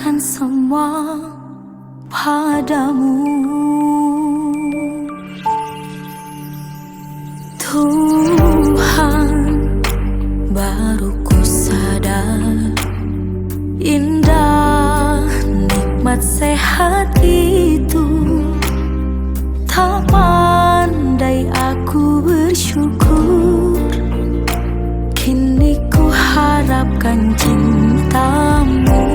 serahkan semua padamu. Tuhan, baru ku sadar indah nikmat sehat itu. Tak pandai aku bersyukur, kini ku harapkan cintamu.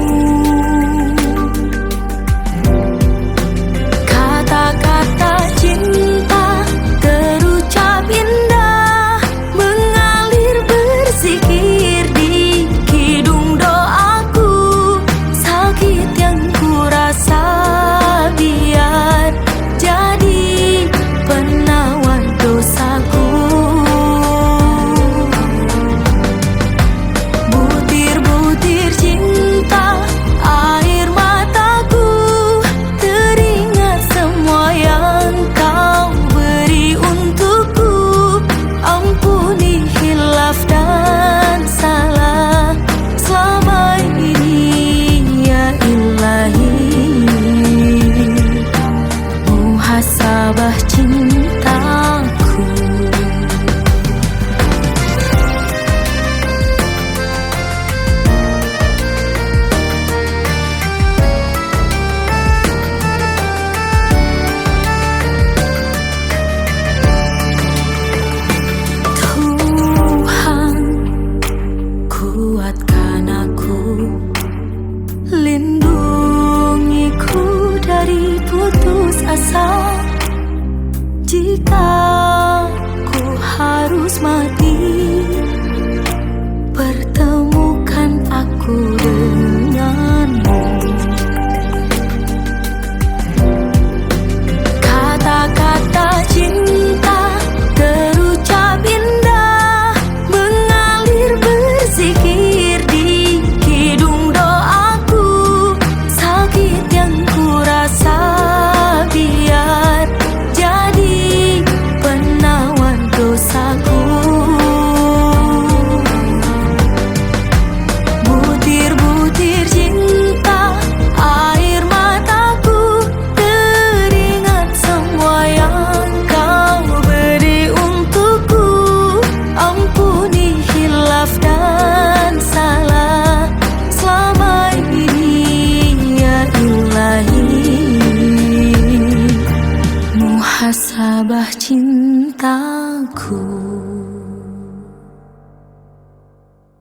Kata-kata cinta terucap indah, mengalir berzikir di kidung doaku. Sakit yang ku rasa biar jadi penawar dosaku. Butir-butir cinta air mataku, teringat semua yang kau beri untukku. Ampuni hilaf dan salah selama ini ya Ilahi. Muhasabah cintaku. Tuhan, kuatkan aku, lindungiku dari putus asa. Jika ku harus mati, pertemukan aku denganmu. Kata-kata cinta terucap indah, mengalir berzikir di kidung doaku. Sakit yang ku rasa biar jadi penawar dosaku. Butir-butir cinta air mataku, teringat semua yang kau beri untukku. Ampuni hilaf dan salah selama ini ya Ilahi. Muhasabah cintaku.